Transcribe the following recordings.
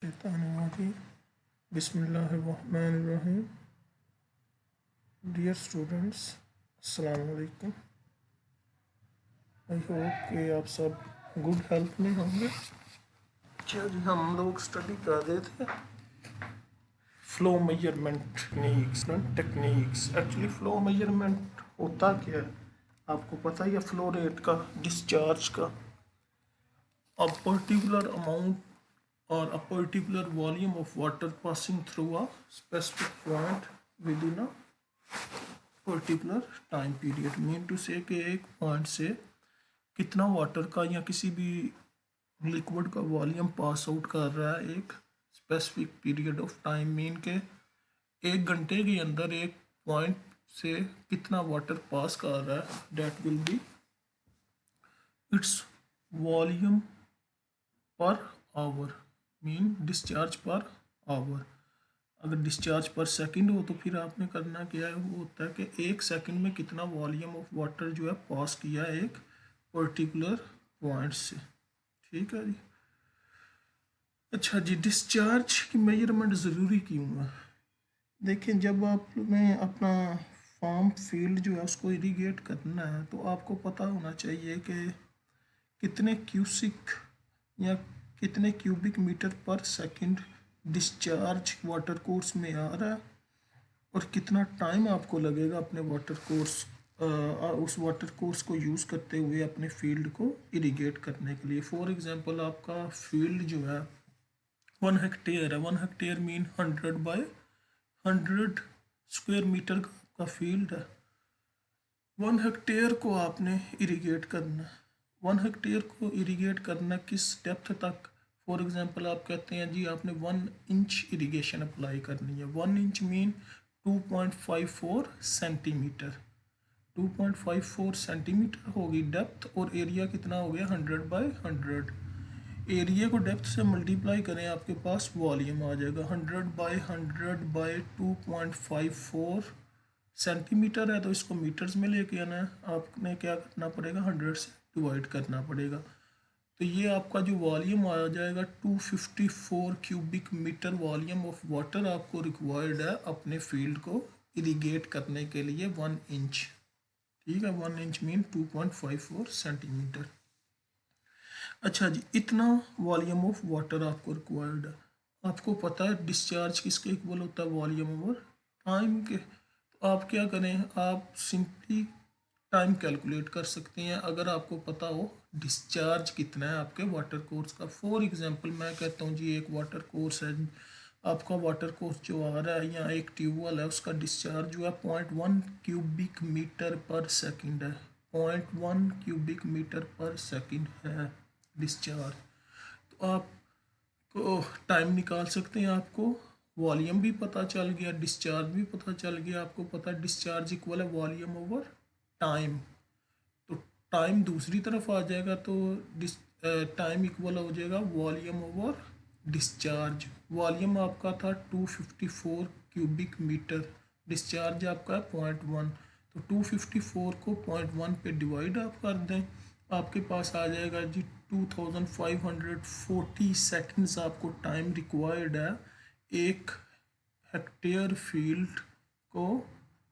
शैतानिर्रजीम बिस्मिल्लाहिर्रहमानिर्रहीम। Dear students, अस्सलाम वालेकुम। आई होप कि आप सब गुड हेल्थ में होंगे। अच्छा जी, हम लोग स्टडी कर रहे थे flow measurement techniques. Actually flow measurement होता क्या है आपको पता ही है। फ्लो रेट का, डिस्चार्ज का, a particular amount or a particular volume of water passing through a specific point within a particular time period। Mean to say कि एक पॉइंट से कितना वाटर का या किसी भी लिक्विड का वॉल्यूम पास आउट कर रहा है एक specific period of time. Mean के एक घंटे के अंदर एक पॉइंट से कितना वाटर पास कर रहा है, that will be its volume per hour, mean discharge per hour. अगर डिस्चार्ज पर सेकंड हो तो फिर आपने करना क्या है, वो होता है कि एक सेकंड में कितना वॉल्यूम ऑफ वाटर जो है पास किया है एक पर्टिकुलर पॉइंट से। ठीक है जी। अच्छा जी, डिस्चार्ज की मेजरमेंट ज़रूरी क्यों है? देखिए, जब आपने अपना फार्म फील्ड जो है उसको इरीगेट करना है तो आपको पता होना चाहिए कि कितने क्यूसिक या कितने cubic metre per second discharge water course में आ रहा है और कितना टाइम आपको लगेगा अपने वाटर कोर्स उस वाटर कोर्स को यूज़ करते हुए अपने फील्ड को इरिगेट करने के लिए। फॉर एग्जांपल, आपका फील्ड जो है 1 हेक्टेयर है। 1 हेक्टेयर मीन 100 स्क्वायर मीटर का फील्ड है। 1 हेक्टेयर को आपने इरिगेट करना है। 1 हेक्टेयर को इरिगेट करना किस डेप्थ तक? फॉर एग्जांपल, आप कहते हैं जी आपने 1 इंच इरिगेशन अप्लाई करनी है। 1 इंच मीन 2.54 सेंटीमीटर। 2.54 सेंटीमीटर होगी डेप्थ और एरिया कितना हो गया 100/100। एरिया को डेप्थ से मल्टीप्लाई करें, आपके पास वॉल्यूम आ जाएगा। 100/100/2.54 सेंटीमीटर है तो इसको मीटर्स में लेके आना है। आपने क्या करना पड़ेगा, 100 से डिवाइड करना पड़ेगा। तो ये आपका जो वॉल्यूम आ जाएगा 254 cubic metre volume of water आपको रिक्वायर्ड है अपने फील्ड को इरिगेट करने के लिए 1 इंच। ठीक है, 1 इंच मीन 2.54 सेंटीमीटर। अच्छा जी, इतना वॉल्यूम ऑफ वाटर आपको रिक्वायर्ड है। आपको पता है डिस्चार्ज किसके इक्वल होता है, वॉल्यूम ओवर टाइम के। तो आप क्या करें, आप सिंपली टाइम कैलकुलेट कर सकते हैं अगर आपको पता हो डिस्चार्ज कितना है आपके वाटर कोर्स का। फॉर एग्जांपल, मैं कहता हूँ जी एक वाटर कोर्स है, आपका वाटर कोर्स जो आ रहा है या एक ट्यूबवेल है उसका डिस्चार्ज जो है 0.1 क्यूबिक मीटर पर सेकंड है। 0.1 क्यूबिक मीटर पर सेकंड है डिस्चार्ज। तो आप को टाइम निकाल सकते हैं। आपको वॉल्यूम भी पता चल गया, डिस्चार्ज भी पता चल गया। आपको पता है डिस्चार्ज इक्वल है वॉल्यूम ओवर टाइम। तो टाइम दूसरी तरफ आ जाएगा तो टाइम इक्वल हो जाएगा वॉल्यूम ओवर डिस्चार्ज। वॉल्यूम आपका था 254 क्यूबिक मीटर, डिस्चार्ज आपका है 0.1। तो 254 को 0.1 पे डिवाइड आप कर दें, आपके पास आ जाएगा जी 2540 सेकंड्स आपको टाइम रिक्वायर्ड है एक हेक्टेयर फील्ड को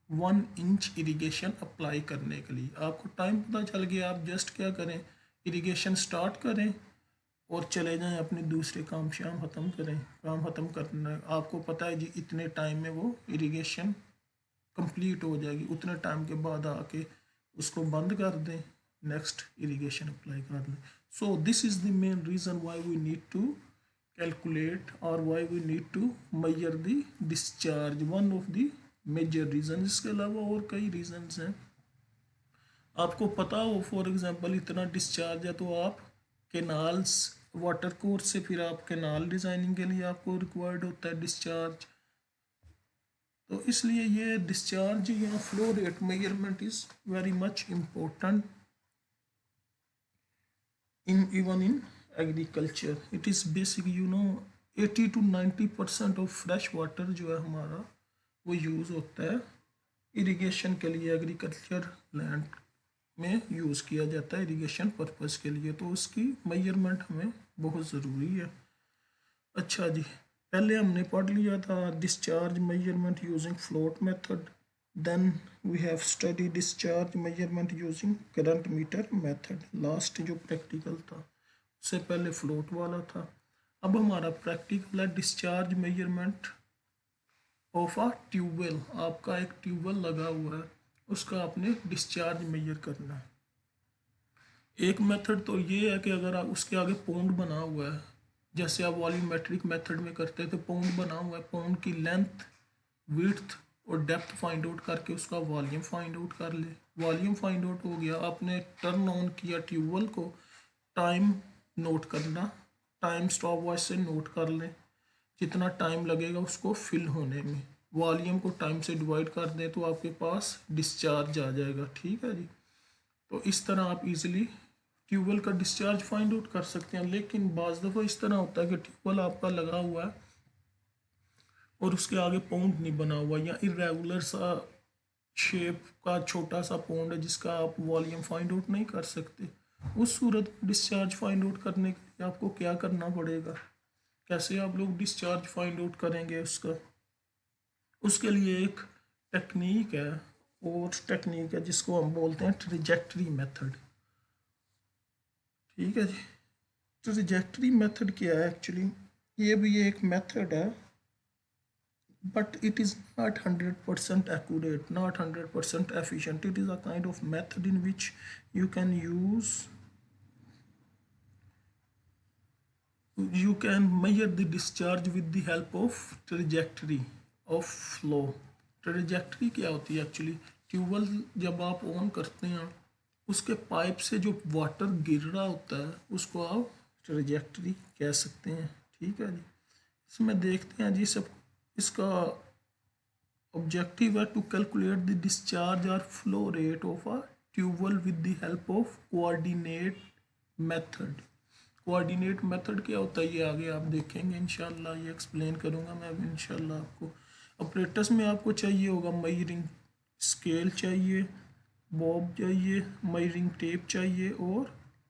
1 इंच इरिगेशन अप्लाई करने के लिए। आपको टाइम पता चल गया, आप जस्ट क्या करें, इरिगेशन स्टार्ट करें और चले जाएं अपने दूसरे काम शाम ख़त्म करें। काम ख़त्म करना आपको पता है जी इतने टाइम में वो इरिगेशन कंप्लीट हो जाएगी। उतने टाइम के बाद आके उसको बंद कर दें, नेक्स्ट इरिगेशन अप्लाई कर लें। So this is the main reason why we need to calculate or why we need to measure the discharge, one of the major reasons। इसके अलावा और कई रीजंस हैं। आपको पता हो फॉर एग्जांपल इतना डिस्चार्ज है तो आप कैनाल्स, वाटर कोर्स से फिर आप कैनाल डिज़ाइनिंग के लिए आपको रिक्वायर्ड होता है डिस्चार्ज। तो इसलिए ये डिस्चार्ज या flow rate measurement is very much important even in agriculture। it is basic, 80 to 90% of fresh water जो है हमारा वो यूज़ होता है इरिगेशन के लिए। एग्रीकल्चर लैंड में यूज़ किया जाता है इरिगेशन पर्पज़ के लिए, तो उसकी मेजरमेंट हमें बहुत ज़रूरी है। अच्छा जी, पहले हमने पढ़ लिया था discharge measurement using float method, then we have study discharge measurement using current meter method. Last जो प्रैक्टिकल था उससे पहले फ्लोट वाला था। अब हमारा प्रैक्टिकल है discharge measurement of a tubewell. आपका एक ट्यूबवेल लगा हुआ है, उसका आपने डिस्चार्ज मेजर करना है। एक मेथड तो ये है कि अगर आप उसके आगे पौंड बना हुआ है, जैसे आप वॉल्यूमेट्रिक मेथड में करते थे, पौंड बना हुआ है, पौंड की लेंथ, विड्थ और डेप्थ फाइंड आउट करके उसका वॉल्यूम फाइंड आउट कर ले। वॉल्यूम फाइंड आउट हो गया, आपने टर्न ऑन किया ट्यूबवेल को, टाइम नोट करना, टाइम स्टॉप वॉच से नोट कर लें जितना टाइम लगेगा उसको फिल होने में। वॉल्यूम को टाइम से डिवाइड कर दें तो आपके पास डिस्चार्ज आ जाएगा। ठीक है जी। तो इस तरह आप इजीली ट्यूबवेल का डिस्चार्ज फाइंड आउट कर सकते हैं। लेकिन बाज़ दफ़ा इस तरह होता है कि ट्यूबवेल आपका लगा हुआ है और उसके आगे पौंड नहीं बना हुआ, या इरेगुलर सा शेप का छोटा सा पौंड है जिसका आप वॉल्यूम फाइंड आउट नहीं कर सकते। उस सूरत में डिस्चार्ज फाइंड आउट करने के लिए आपको क्या करना पड़ेगा, कैसे आप लोग डिस्चार्ज फाइंड आउट करेंगे उसका? उसके लिए एक टेक्निक है, और टेक्निक है जिसको हम बोलते हैं ट्रिजेक्टरी मेथड। ठीक है जी। ट्रिजेक्टरी मेथड क्या है एक्चुअली? ये भी एक मेथड है, but it is not 100% accurate, not 100% efficient. It is a kind of method in which you can use, you can measure the discharge with the help of trajectory of flow. Trajectory क्या होती है actually? Tubewell जब आप on करते हैं, उसके pipe से जो वाटर गिर रहा होता है उसको आप ट्रेजेक्टरी कह सकते हैं। ठीक है जी। इसमें देखते हैं जी सब, इसका objective है to calculate the discharge or flow rate of a tube with the help of coordinate method. Coordinate method क्या होता है ये आगे आप देखेंगे इंशाल्लाह, ये एक्सप्लेन करूँगा मैं अब इंशाल्लाह आपको। ऑपरेटर्स में आपको चाहिए होगा मेजरिंग स्केल चाहिए, बॉब चाहिए, मेजरिंग टेप चाहिए और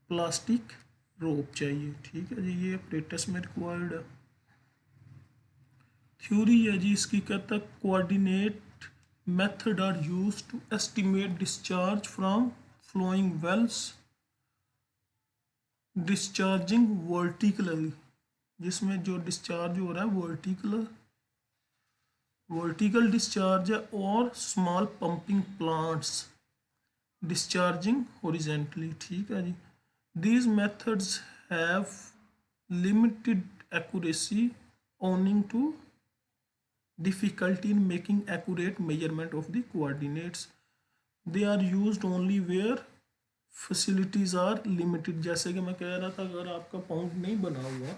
प्लास्टिक रोप चाहिए। ठीक है जी, ये ऑपरेटर्स में रिक्वायर्ड है। थ्योरी है जी इसकी, कहता है coordinate method are use to estimate discharge from flowing wells discharging vertically, जिसमें जो डिस्चार्ज हो रहा है वर्टिकल डिस्चार्ज है, और small pumping plants discharging horizontally. ठीक है जी। These methods have limited accuracy owing to difficulty in making accurate measurement of the coordinates. They are used only where facilities are limited. जैसे कि मैं कह रहा था, अगर आपका पाउंड नहीं बना हुआ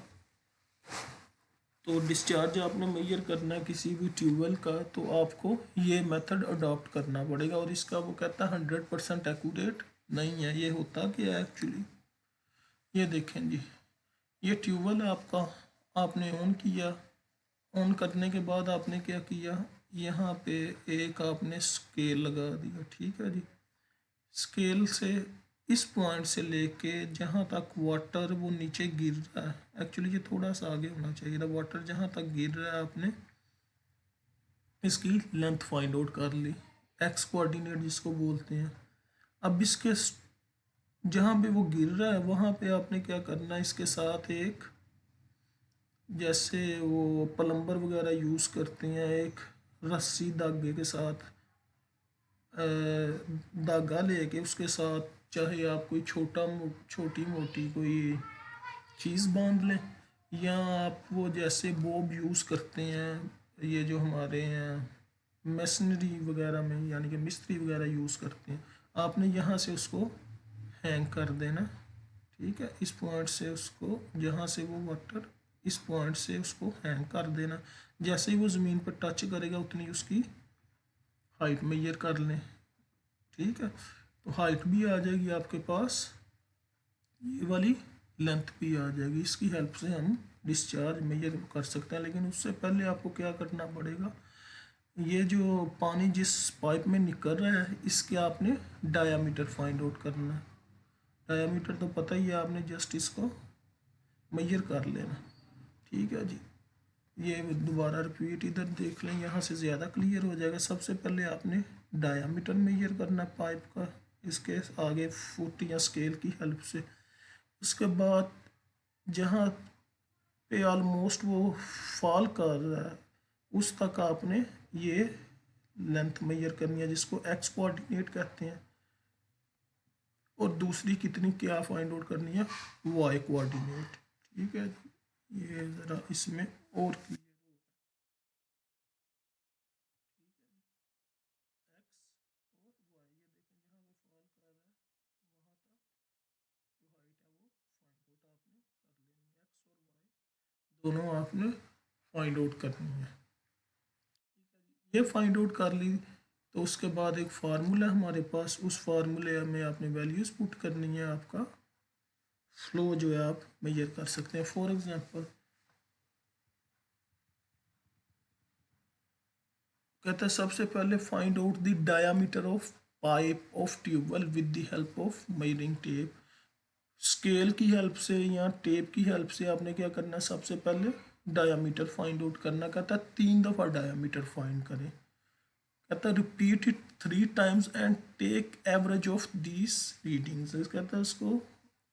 तो डिस्चार्ज आपने मेजर करना है किसी भी ट्यूबवेल का, तो आपको ये मेथड अडॉप्ट करना पड़ेगा। और इसका वो कहता है 100% एक्यूरेट नहीं है। ये होता क्या है एक्चुअली, ये देखें जी, ये ट्यूबवेल आपका, आपने ऑन किया, ऑन करने के बाद आपने क्या किया, यहाँ पे एक आपने स्केल लगा दिया। ठीक है जी। स्केल से इस पॉइंट से लेके जहाँ तक वाटर वो नीचे गिर रहा है, एक्चुअली ये थोड़ा सा आगे होना चाहिए था, वाटर जहाँ तक गिर रहा है आपने इसकी लेंथ फाइंड आउट कर ली, एक्स कोऑर्डिनेट जिसको बोलते हैं। अब इसके जहाँ पे वो गिर रहा है वहाँ पे आपने क्या करना है, इसके साथ एक, जैसे वो प्लम्बर वगैरह यूज़ करते हैं, एक रस्सी धागे के साथ धागा लेके उसके साथ चाहे आप कोई छोटी मोटी कोई चीज़ बांध लें, या आप वो जैसे बॉब यूज़ करते हैं, ये जो हमारे हैं मशीनरी वगैरह में, यानी कि मिस्त्री वगैरह यूज़ करते हैं, आपने यहाँ से उसको हैंग कर देना। ठीक है, इस पॉइंट से उसको, जहाँ से वो वाटर, इस पॉइंट से उसको हैंग कर देना। जैसे ही वो ज़मीन पर टच करेगा उतनी उसकी हाइट मेजर कर लें। ठीक है, तो हाइट भी आ जाएगी आपके पास, ये वाली लेंथ भी आ जाएगी। इसकी हेल्प से हम डिस्चार्ज मेजर कर सकते हैं। लेकिन उससे पहले आपको क्या करना पड़ेगा, ये जो पानी जिस पाइप में निकल रहा है इसके आपने डायामीटर फाइंड आउट करना है। डायामीटर तो पता ही है, आपने जस्ट इसको मेजर कर लेना। ठीक है जी। ये दोबारा रिपीट इधर देख लें, यहाँ से ज़्यादा क्लियर हो जाएगा। सबसे पहले आपने डायामीटर मेजर करना है पाइप का, इसके आगे फुट या स्केल की हेल्प से। उसके बाद जहाँ पे ऑलमोस्ट वो फॉल कर रहा है उस तक आपने ये लेंथ मेजर करनी है, जिसको एक्स कोऑर्डिनेट कहते हैं। और दूसरी कितनी क्या फाइंड आउट करनी है, वाई कोऑर्डिनेट। ठीक है, ये ज़रा इसमें और क्लियर एक्स और वाई, ये देखें जहाँ पे फॉल कर रहा है वहाँ तक जो हाइट है वो फाइंड आउट आपने कर लेनी है। एक्स और वाई दोनों आपने फाइंड आउट करनी है। ये फाइंड आउट कर ली तो उसके बाद एक फार्मूला हमारे पास, उस फार्मूले में आपने वैल्यूज़ पुट करनी है। आपका फ्लो जो है आप मेजर कर सकते हैं। फॉर एग्जांपल कहता है सबसे पहले find out the diameter of pipe of tubewell with the help of measuring tape. Scale की हेल्प से या टेप की हेल्प से आपने क्या करना है, सबसे पहले डायामीटर फाइंड आउट करना। कहता है 3 दफ़ा डायामीटर फाइंड करें। कहता है repeat it 3 times and take average of these readings. कहता है उसको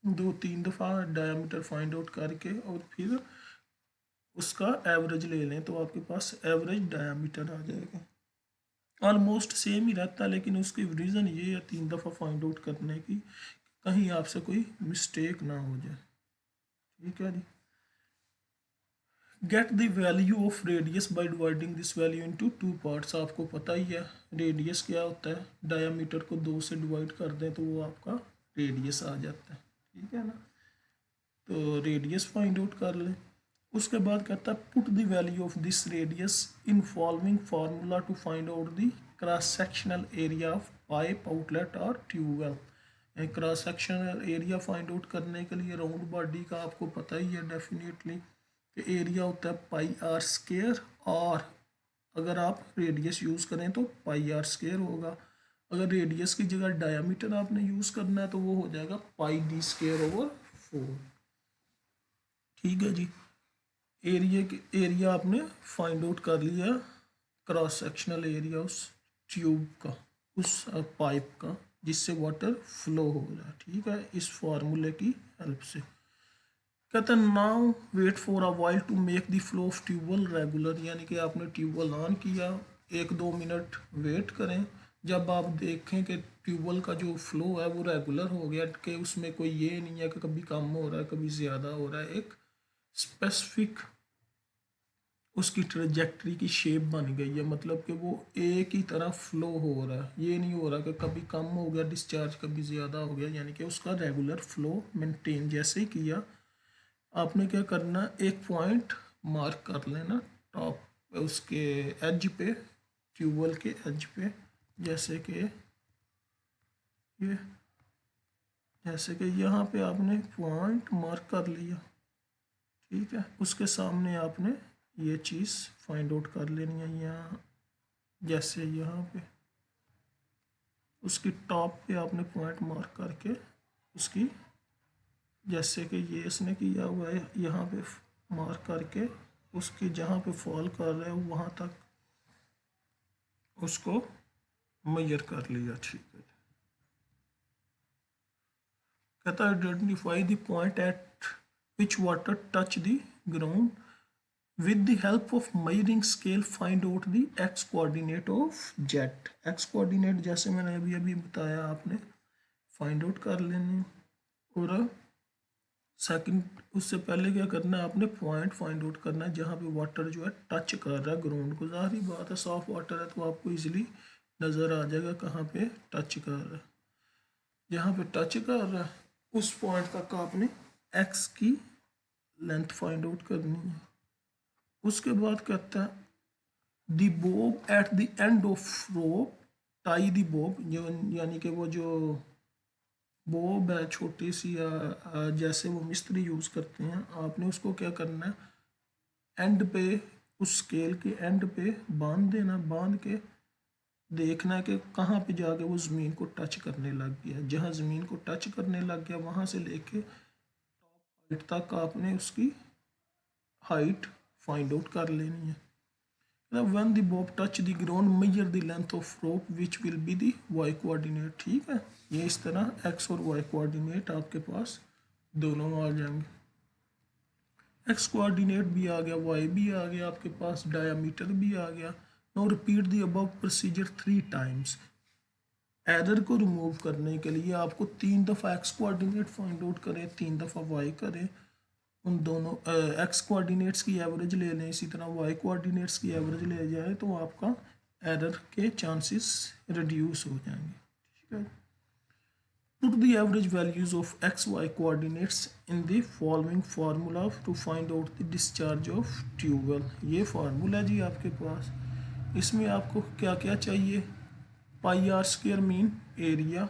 2-3 दफ़ा डायामीटर फाइंड आउट करके और फिर उसका एवरेज ले लें तो आपके पास एवरेज डायामीटर आ जाएगा। ऑलमोस्ट सेम ही रहता है, लेकिन उसकी रीज़न ये है 3 दफ़ा फाइंड आउट करने की, कहीं आपसे कोई मिस्टेक ना हो जाए। ठीक है जी। Get the value of radius by dividing this value into 2 parts. आपको पता ही है रेडियस क्या होता है, डायामीटर को 2 से डिवाइड कर दें तो वो आपका रेडियस आ जाता है। ठीक है ना, तो रेडियस फाइंड आउट कर लें। उसके बाद कहता है put the value of this radius in following formula to find out the cross sectional area of pipe outlet और tubewell. Cross sectional area find out करने के लिए राउंड बॉडी का आपको पता ही है डेफिनेटली कि एरिया होता है पाई आर स्क्वायर, और अगर आप रेडियस यूज़ करें तो पाई आर स्क्वायर होगा। अगर रेडियस की जगह डायामीटर आपने यूज़ करना है तो वो हो जाएगा पाई डी स्क्वायर ओवर 4। ठीक है जी। एरिया आपने फाइंड आउट कर लिया, क्रॉस सेक्शनल एरिया उस ट्यूब का, उस पाइप का जिससे वाटर फ्लो हो रहा है। ठीक है, इस फार्मूले की हेल्प से। कहते हैं now wait for a while to make the flow of tubewell regular. यानी कि आपने ट्यूबवेल ऑन किया, 1-2 मिनट वेट करें। जब आप देखें कि ट्यूबवेल का जो फ्लो है वो रेगुलर हो गया, कि उसमें कोई ये नहीं है कि कभी कम हो रहा है कभी ज़्यादा हो रहा है, एक स्पेसिफिक उसकी ट्रेजेक्ट्री की शेप बन गई है, मतलब कि वो एक ही तरह फ्लो हो रहा है। ये नहीं हो रहा कि कभी कम हो गया डिस्चार्ज कभी ज़्यादा हो गया, यानी कि उसका रेगुलर फ्लो मेंटेन जैसे ही किया। आपने क्या करना, एक पॉइंट मार्क कर लेना टॉप उसके एज पे, ट्यूबवेल के एज पे, जैसे कि ये, जैसे कि यहाँ पे आपने पॉइंट मार्क कर लिया। ठीक है, उसके सामने आपने ये चीज़ फाइंड आउट कर लेनी है। यहाँ जैसे यहाँ पे उसकी टॉप पे आपने पॉइंट मार्क करके उसकी, जैसे कि ये इसने किया हुआ है, यहाँ पे मार्क करके उसकी जहाँ पे फॉल कर रहे हो वहाँ तक उसको मेजर कर लिया। ठीक है, कहता है identify the point eight which water touch the ground with the help of measuring scale find out the x coordinate of jet। x coordinate जैसे मैंने अभी अभी बताया आपने फाइंड आउट कर लेने। और सेकंड उससे पहले क्या करना है, आपने पॉइंट फाइंड आउट करना है जहाँ पे वाटर जो है टच कर रहा है ग्राउंड को। ज़ाहिर बात है सॉफ्ट वाटर है तो आपको इजीली नज़र आ जाएगा कहाँ पे टच कर रहा है। जहाँ पे टच कर रहा है उस पॉइंट तक आपने x की लेंथ फाइंड आउट करनी है। उसके बाद कहता है the bob at the end of rope tie the bob, जो यानी कि वो जो बोब है छोटी सी, जैसे वो मिस्त्री यूज़ करते हैं, आपने उसको क्या करना है एंड पे, उस स्केल के एंड पे बांध देना। बांध के देखना है कि कहाँ पे जाके वो ज़मीन को टच करने लग गया। जहाँ ज़मीन को टच करने लग गया वहाँ से लेके टॉप हाइट तक आपने उसकी हाइट फाइंड आउट कर लेनी है। When the bob touch the ground measure the length of rope which will be the Y coordinate. ठीक है, ये इस तरह एक्स और वाई कोऑर्डिनेट आपके पास दोनों आ जाएंगे। एक्स कोऑर्डिनेट भी आ गया, वाई भी आ गया, आपके पास डायामीटर भी आ गया। Now repeat the above procedure 3 times. Error को रिमूव करने के लिए आपको 3 दफ़ा एक्स कोऑर्डिनेट फाइंड आउट करें, 3 दफ़ा वाई करें। उन दोनों एक्स कोऑर्डिनेट्स की एवरेज ले लें, इसी तरह वाई कोऑर्डिनेट्स की एवरेज ले जाए तो आपका एरर के चांसेस रिड्यूस हो जाएंगे। ठीक है, put the average values of x y coordinates in the following formula to find out the discharge of tube well। ये फार्मूला जी आपके पास, इसमें आपको क्या क्या चाहिए, pi r square mean area,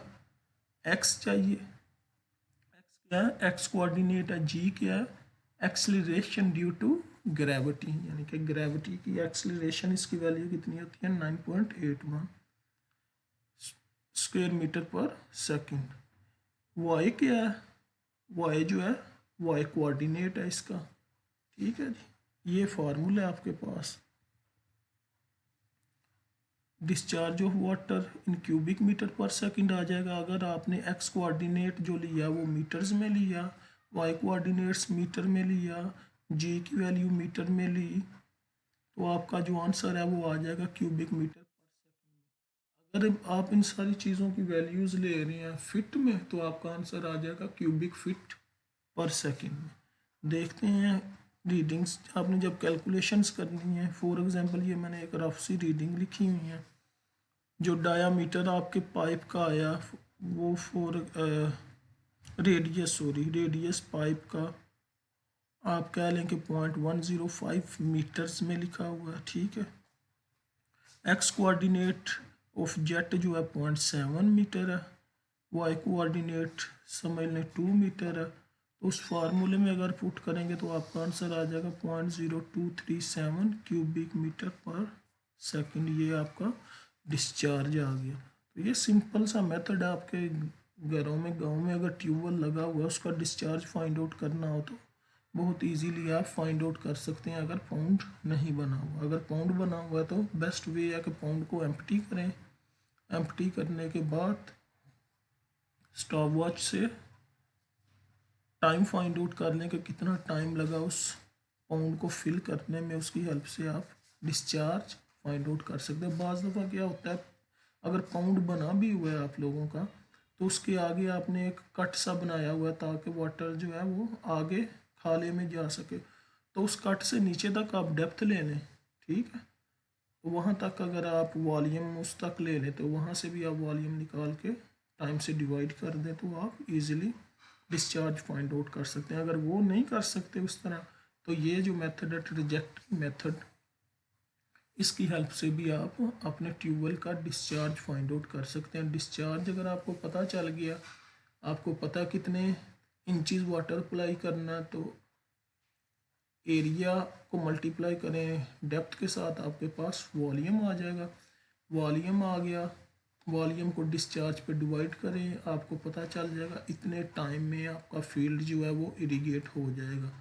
x चाहिए, x क्या है, x कोऑर्डिनेट है, g क्या है, एक्सेलरेशन ड्यू टू ग्रेविटी, यानी कि ग्रेविटी की एक्सेलरेशन, इसकी वैल्यू कितनी होती है 9.81 square metre per second. Y क्या है, वाई जो है वाई कोऑर्डिनेट है इसका। ठीक है जी, ये फार्मूला है आपके पास। Discharge of water in cubic metre per second आ जाएगा अगर आपने एक्स कोऑर्डिनेट जो लिया वो मीटर्स में लिया, वाई कोऑर्डिनेट्स मीटर में लिया, जी की वैल्यू मीटर में ली, तो आपका जो आंसर है वो आ जाएगा क्यूबिक मीटर पर सेकंड में। अगर आप इन सारी चीज़ों की वैल्यूज़ ले रहे हैं फिट में तो आपका आंसर आ जाएगा क्यूबिक फिट पर सेकंड में। देखते हैं रीडिंग्स, आपने जब कैलकुलेशंस करनी है, फॉर एग्जांपल ये मैंने एक रफ सी रीडिंग लिखी हुई है। जो डायामीटर आपके पाइप का आया वो रेडियस पाइप का आप कह लें कि 0.105 मीटर्स में लिखा हुआ है। ठीक है, एक्स कोऑर्डिनेट ऑफ जेट जो है 0.7 मीटर है, वाई कोऑर्डिनेट समझ लें 2 मीटर है। तो उस फार्मूले में अगर पुट करेंगे तो आपका आंसर आ जाएगा 0.0237 क्यूबिक मीटर पर सेकंड। ये आपका डिस्चार्ज आ गया। तो ये सिंपल सा मेथड है, आपके घरों में गांव में अगर ट्यूबवेल लगा हुआ है उसका डिस्चार्ज फाइंड आउट करना हो तो बहुत इजीली आप फाइंड आउट कर सकते हैं। अगर पाउंड नहीं बना हुआ, अगर पाउंड बना हुआ है तो बेस्ट वे है कि पाउंड को एम्प्टी करें। एम्प्टी करने के बाद स्टॉप वॉच से टाइम फाइंड आउट कर लें कि कितना टाइम लगा उस पाउंड को फिल करने में, उसकी हेल्प से आप डिस्चार्ज फाइंड आउट कर सकते हैं। बाज़ दफ़ा क्या होता है, अगर पाउंड बना भी हुआ है आप लोगों का तो उसके आगे आपने एक कट सा बनाया हुआ है ताकि वाटर जो है वो आगे खाले में जा सके, तो उस कट से नीचे तक आप डेप्थ ले लें। ठीक है, तो वहाँ तक अगर आप वॉल्यूम उस तक ले लें तो वहाँ से भी आप वॉल्यूम निकाल के टाइम से डिवाइड कर दें तो आप इजीली डिस्चार्ज फाइंड आउट कर सकते हैं। अगर वो नहीं कर सकते उस तरह तो ये जो मेथड है ट्रैजेक्टरी मेथड, इसकी हेल्प से भी आप अपने ट्यूबवेल का डिस्चार्ज फाइंड आउट कर सकते हैं। डिस्चार्ज अगर आपको पता चल गया, आपको पता कितने इंचेस वाटर अप्लाई करना, तो एरिया को मल्टीप्लाई करें डेप्थ के साथ, आपके पास वॉल्यूम आ जाएगा। वॉल्यूम आ गया, वॉल्यूम को डिस्चार्ज पे डिवाइड करें, आपको पता चल जाएगा इतने टाइम में आपका फील्ड जो है वो इरिगेट हो जाएगा।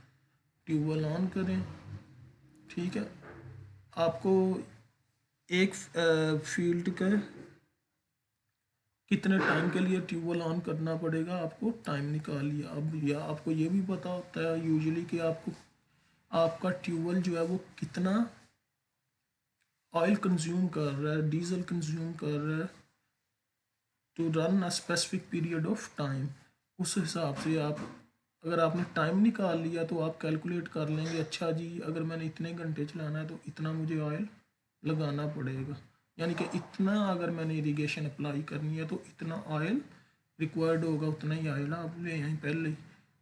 ट्यूबवेल ऑन करें। ठीक है, आपको एक फील्ड का कितने टाइम के लिए ट्यूबवेल ऑन करना पड़ेगा, आपको टाइम निकालिए। अब या आपको ये भी पता होता है यूजुअली कि आपका ट्यूबवेल जो है वो कितना ऑयल कंज्यूम कर रहा है, डीजल कंज्यूम कर रहा है to run a specific period of time. उस हिसाब से आप अगर आपने टाइम निकाल लिया तो आप कैलकुलेट कर लेंगे, अच्छा जी अगर मैंने इतने घंटे चलाना है तो इतना मुझे ऑयल लगाना पड़ेगा, यानी कि इतना अगर मैंने इरिगेशन अप्लाई करनी है तो इतना ऑयल रिक्वायर्ड होगा, उतना ही ऑयल आप ले आए पहले ही।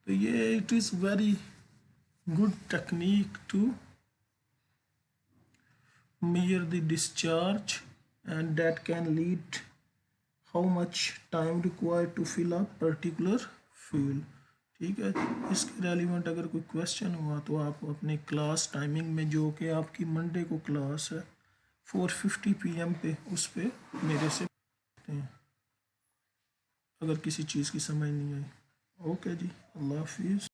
तो ये it is very good technique to measure the discharge, and that can lead how much time required to fill a particular fuel। ठीक है, इसके रेलिवेंट अगर कोई क्वेश्चन हुआ तो आप अपने क्लास टाइमिंग में, जो कि आपकी मंडे को क्लास है 4:50 PM पे, उस पर मेरे से पूछते हैं अगर किसी चीज़ की समझ नहीं आई। ओके जी, अल्लाह हाफिज़।